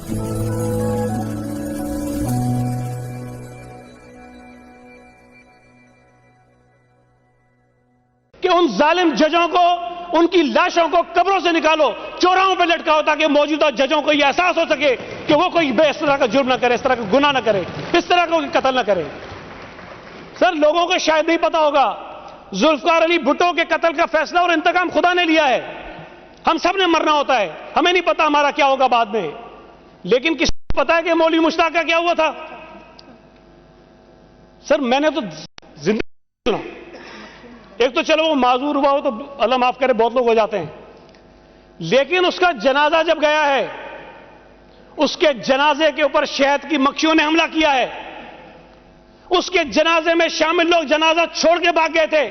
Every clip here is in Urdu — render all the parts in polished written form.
کہ ان ظالم ججوں کو، ان کی لاشوں کو قبروں سے نکالو، چوراہوں پہ لٹکاؤ، تاکہ موجودہ ججوں کو یہ احساس ہو سکے کہ وہ کوئی اس طرح کا جرم نہ کرے، اس طرح کا گناہ نہ کرے، اس طرح کا قتل نہ کرے۔ سر، لوگوں کو شاید نہیں پتا ہوگا، ذوالفقار علی بھٹو کے قتل کا فیصلہ اور انتقام خدا نے لیا ہے۔ ہم سب نے مرنا ہوتا ہے، ہمیں نہیں پتا ہمارا کیا ہوگا بعد میں، لیکن کسی کو پتا ہے کہ مولوی مشتاق کا کیا ہوا تھا؟ سر، میں نے تو زندگی سنا، ایک تو چلو وہ معذور ہوا ہو تو اللہ معاف کرے، بہت لوگ ہو جاتے ہیں، لیکن اس کا جنازہ جب گیا ہے، اس کے جنازے کے اوپر شہد کی مکھیوں نے حملہ کیا ہے، اس کے جنازے میں شامل لوگ جنازہ چھوڑ کے بھاگ گئے تھے،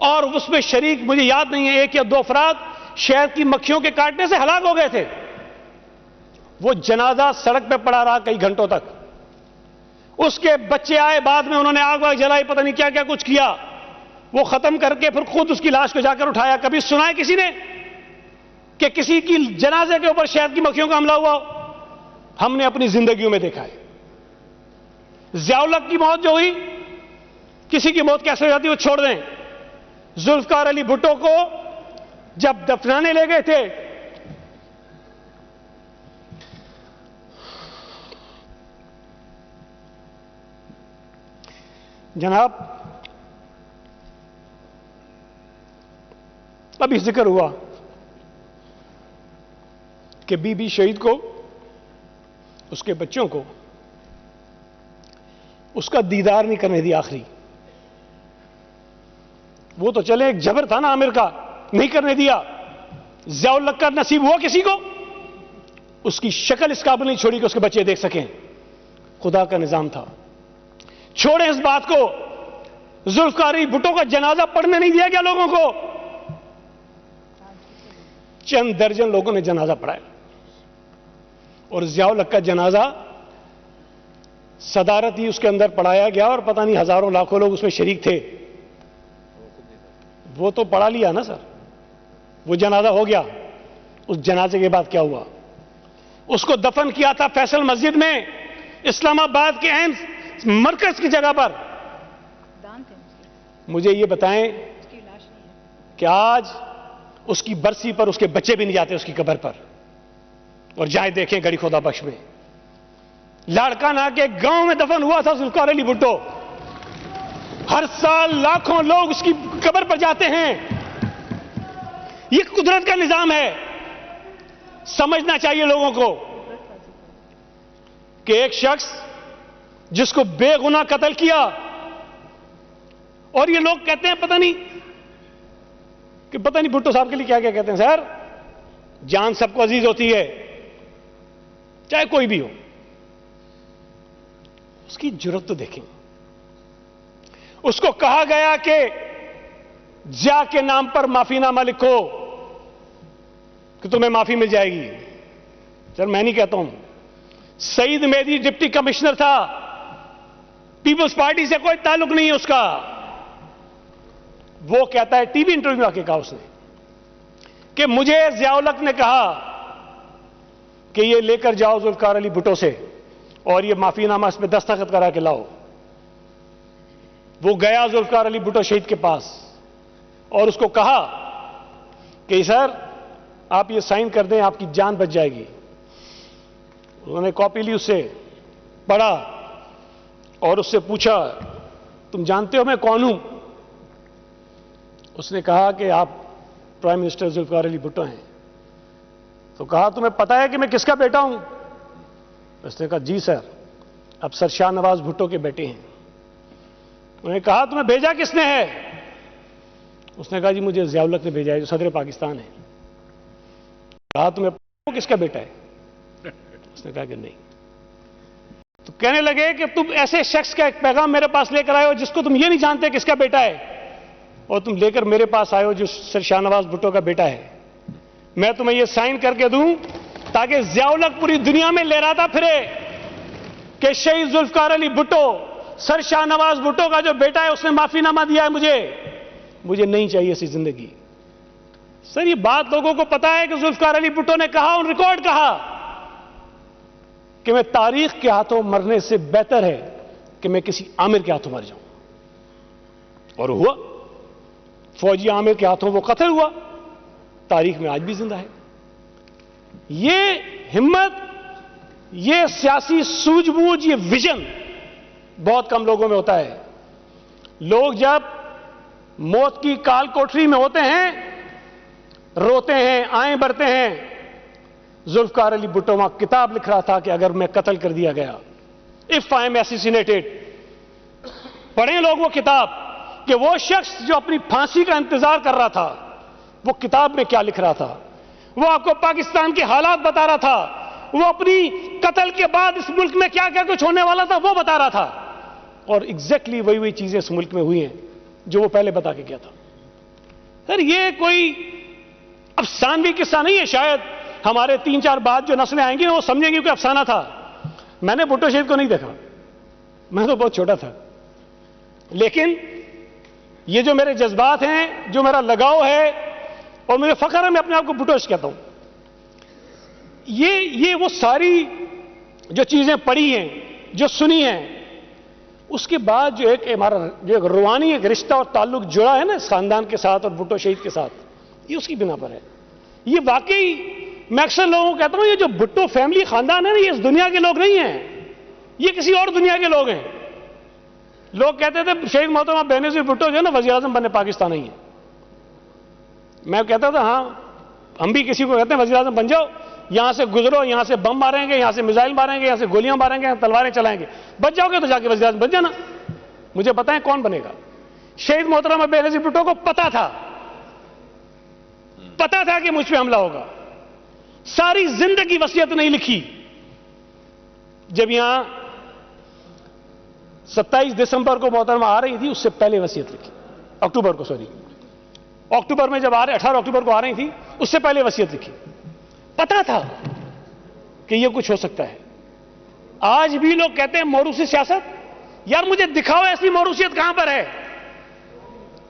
اور اس میں شریک مجھے یاد نہیں ہے 1 یا 2 افراد شہد کی مکھیوں کے کاٹنے سے ہلاک ہو گئے تھے۔ وہ جنازہ سڑک پہ پڑا رہا کئی گھنٹوں تک، اس کے بچے آئے بعد میں، انہوں نے آگ واگ جلائی، پتہ نہیں کیا کیا کچھ کیا، وہ ختم کر کے پھر خود اس کی لاش کو جا کر اٹھایا۔ کبھی سنا ہے کسی نے کہ کسی کی جنازے کے اوپر شہد کی مکھیوں کا حملہ ہوا ہو؟ ہم نے اپنی زندگیوں میں دیکھا ہے۔ ضیاء الحق کی موت جو ہوئی، کسی کی موت کیسے ہو جاتی ہے وہ چھوڑ دیں، ذوالفقار علی بھٹو کو جب دفنانے لے گئے تھے، جناب ابھی ذکر ہوا کہ بی بی شہید کو، اس کے بچوں کو اس کا دیدار نہیں کرنے دیا آخری۔ وہ تو چلے، ایک جبر تھا نا عامر کا، نہیں کرنے دیا۔ ضیاء الحق کا نصیب ہوا کسی کو، اس کی شکل اس قابل نہیں چھوڑی کہ اس کے بچے دیکھ سکیں، خدا کا نظام تھا۔ چھوڑیں اس بات کو، ذوالفقار علی بھٹو کا جنازہ پڑھنے نہیں دیا گیا لوگوں کو، چند درجن لوگوں نے جنازہ پڑھایا، اور ضیاء الحق کا جنازہ صدارت ہی اس کے اندر پڑھایا گیا، اور پتہ نہیں ہزاروں لاکھوں لوگ اس میں شریک تھے۔ وہ تو پڑھا لیا نا سر، وہ جنازہ ہو گیا۔ اس جنازے کے بعد کیا ہوا؟ اس کو دفن کیا تھا فیصل مسجد میں، اسلام آباد کے اہم مرکز کی جگہ پر۔ مجھے یہ بتائیں کہ آج اس کی برسی پر اس کے بچے بھی نہیں جاتے اس کی قبر پر، اور جائیں دیکھیں گڑی خدا بخش میں، لاڑکانہ کے گاؤں میں دفن ہوا تھا ذوالفقار علی بھٹو۔ ہر سال لاکھوں لوگ اس کی قبر پر جاتے ہیں۔ یہ قدرت کا نظام ہے، سمجھنا چاہیے لوگوں کو کہ ایک شخص جس کو بے گناہ قتل کیا، اور یہ لوگ کہتے ہیں پتہ نہیں بھٹو صاحب کے لیے کیا کیا کہتے ہیں۔ سر، جان سب کو عزیز ہوتی ہے، چاہے کوئی بھی ہو۔ اس کی جرات تو دیکھیں، اس کو کہا گیا کہ ضیاء کے نام پر معافی نامہ لکھو کہ تمہیں معافی مل جائے گی۔ سر، میں نہیں کہتا ہوں، سعید مہدی ڈپٹی کمشنر تھا، پیپلز پارٹی سے کوئی تعلق نہیں ہے اس کا، وہ کہتا ہے، ٹی وی انٹرویو میں آ کے کہا اس نے کہ مجھے ضیاء الحق نے کہا کہ یہ لے کر جاؤ ذوالفقار علی بھٹو سے، اور یہ معافی نامہ اس پہ دستخط کرا کے لاؤ۔ وہ گیا ذوالفقار علی بھٹو شہید کے پاس، اور اس کو کہا کہ سر آپ یہ سائن کر دیں، آپ کی جان بچ جائے گی۔ انہوں نے کاپی لی، اس سے پڑھا، اور اس سے پوچھا تم جانتے ہو میں کون ہوں؟ اس نے کہا کہ آپ پرائم منسٹر ذوالفقار علی بھٹو ہیں۔ تو کہا تمہیں پتا ہے کہ میں کس کا بیٹا ہوں؟ اس نے کہا جی سر، افسر شاہ نواز بھٹو کے بیٹے ہیں۔ انہوں نے کہا تمہیں بھیجا کس نے ہے؟ اس نے کہا جی مجھے ضیاء الحق نے بھیجا ہے جو صدر پاکستان ہے۔ کہا تمہیں پتا کس کا بیٹا ہے؟ اس نے کہا کہ نہیں۔ تو کہنے لگے کہ تم ایسے شخص کا ایک پیغام میرے پاس لے کر آئے ہو جس کو تم یہ نہیں جانتے کس کا بیٹا ہے، اور تم لے کر میرے پاس آئے ہو جو سر شاہ نواز بھٹو کا بیٹا ہے۔ میں تمہیں یہ سائن کر کے دوں تاکہ ضیاء الحق پوری دنیا میں لہراتا پھرے کہ شہید ذوالفقار علی بھٹو سر شاہ نواز بھٹو کا جو بیٹا ہے، اس نے معافی نامہ دیا ہے مجھے نہیں چاہیے ایسی زندگی۔ سر، یہ بات لوگوں کو پتا ہے کہ ذوالفقار علی بھٹو نے کہا، ان ریکارڈ کہا کہ میں تاریخ کے ہاتھوں مرنے سے بہتر ہے کہ میں کسی عامر کے ہاتھوں مر جاؤں. اور ہوا. فوجی عامر کے ہاتھوں وہ قتل ہوا. تاریخ میں آج بھی زندہ ہے. یہ ہمت، یہ سیاسی سوجھ بوجھ، یہ ویژن بہت کم لوگوں میں ہوتا ہے. لوگ جب موت کی کال کوٹری میں ہوتے ہیں، روتے ہیں، آئیں بھرتے ہیں. ذوالفقار علی بھٹو وہاں کتاب لکھ رہا تھا کہ اگر میں قتل کر دیا گیا، اف آئی ایم ایسیسینیٹڈ. پڑھیں لوگ وہ کتاب کہ وہ شخص جو اپنی پھانسی کا انتظار کر رہا تھا وہ کتاب میں کیا لکھ رہا تھا. وہ آپ کو پاکستان کے حالات بتا رہا تھا. وہ اپنی قتل کے بعد اس ملک میں کیا کیا کچھ ہونے والا تھا وہ بتا رہا تھا. اور ایگزیکٹلی وہی چیزیں اس ملک میں ہوئی ہیں جو وہ پہلے بتا کے گیا تھا. سر یہ کوئی افسانوی قصہ نہیں ہے. شاید ہمارے 3-4 بعد جو نسلیں آئیں گی وہ سمجھیں گی کہ افسانہ تھا. میں نے بھٹو شہید کو نہیں دیکھا، میں تو بہت چھوٹا تھا. لیکن یہ جو میرے جذبات ہیں، جو میرا لگاؤ ہے اور مجھے فخر ہے، میں اپنے آپ کو بھٹوش کہتا ہوں. یہ وہ ساری جو چیزیں پڑھی ہیں، جو سنی ہیں، اس کے بعد جو ہمارا جو ایک روحانی ایک رشتہ اور تعلق جڑا ہے نا اس خاندان کے ساتھ اور بھٹو شہید کے ساتھ، یہ اس کی بنا پر ہے. یہ واقعی میں اکثر لوگوں کو کہتا ہوں یہ جو بھٹو فیملی خاندان ہے نا، یہ اس دنیا کے لوگ نہیں ہیں، یہ کسی اور دنیا کے لوگ ہیں. لوگ کہتے تھے شہید محترمہ بینظیر بھٹو جو ہے نا وزیر اعظم بننے پاکستان نہیں ہے. میں کہتا تھا ہاں ہم بھی کسی کو کہتے ہیں وزیر اعظم بن جاؤ، یہاں سے گزرو، یہاں سے بم ماریں گے، یہاں سے میزائل ماریں گے، یہاں سے گولیاں ماریں گے، یہاں تلواریں چلائیں گے. بچ جاؤ گے تو جا کے وزیر اعظم بن جانا. مجھے بتائیں کون بنے گا؟ شہید محترمہ بینظیر بھٹو کو پتا تھا کہ مجھ پہ حملہ ہوگا. ساری زندگی وصیت نہیں لکھی. جب یہاں 27 دسمبر کو محترمہ آ رہی تھی اس سے پہلے وصیت لکھی. اکتوبر میں جب 18 اکتوبر کو آ رہی تھی اس سے پہلے وصیت لکھی. پتا تھا کہ یہ کچھ ہو سکتا ہے. آج بھی لوگ کہتے ہیں موروثی سیاست. یار مجھے دکھاؤ ایسی موروثیت کہاں پر ہے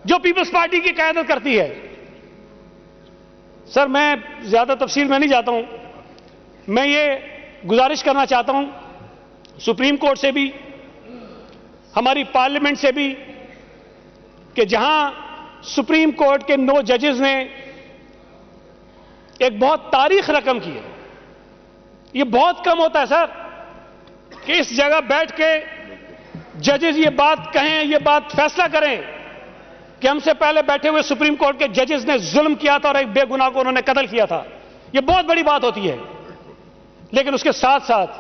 جو پیپلز پارٹی کی قیادت کرتی ہے. سر میں زیادہ تفصیل میں نہیں جاتا ہوں. میں یہ گزارش کرنا چاہتا ہوں سپریم کورٹ سے بھی، ہماری پارلیمنٹ سے بھی، کہ جہاں سپریم کورٹ کے 9 ججز نے ایک بہت تاریخ رقم کی ہے. یہ بہت کم ہوتا ہے سر کہ اس جگہ بیٹھ کے ججز یہ بات کہیں، یہ بات فیصلہ کریں کہ ہم سے پہلے بیٹھے ہوئے سپریم کورٹ کے ججز نے ظلم کیا تھا اور ایک بے گناہ کو انہوں نے قتل کیا تھا. یہ بہت بڑی بات ہوتی ہے. لیکن اس کے ساتھ ساتھ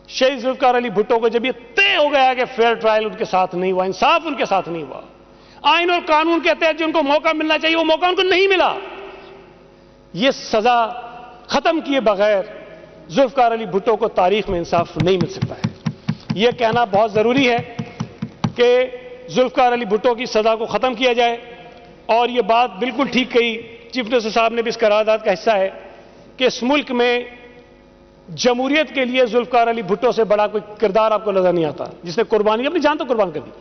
شہید ذوالفقار علی بھٹو کو جب یہ طے ہو گیا کہ فیئر ٹرائل ان کے ساتھ نہیں ہوا، انصاف ان کے ساتھ نہیں ہوا، آئین اور قانون کے تحت جن کو موقع ملنا چاہیے وہ موقع ان کو نہیں ملا، یہ سزا ختم کیے بغیر ذوالفقار علی بھٹو کو تاریخ میں انصاف نہیں مل سکتا ہے. یہ کہنا بہت ضروری ہے کہ ذوالفقار علی بھٹو کی سزا کو ختم کیا جائے. اور یہ بات بالکل ٹھیک کہی چیف منسٹر صاحب نے بھی اس قرارداد کا حصہ ہے کہ اس ملک میں جمہوریت کے لیے ذوالفقار علی بھٹو سے بڑا کوئی کردار آپ کو نظر نہیں آتا جس نے قربانی اپنی جان تو قربان کر دی.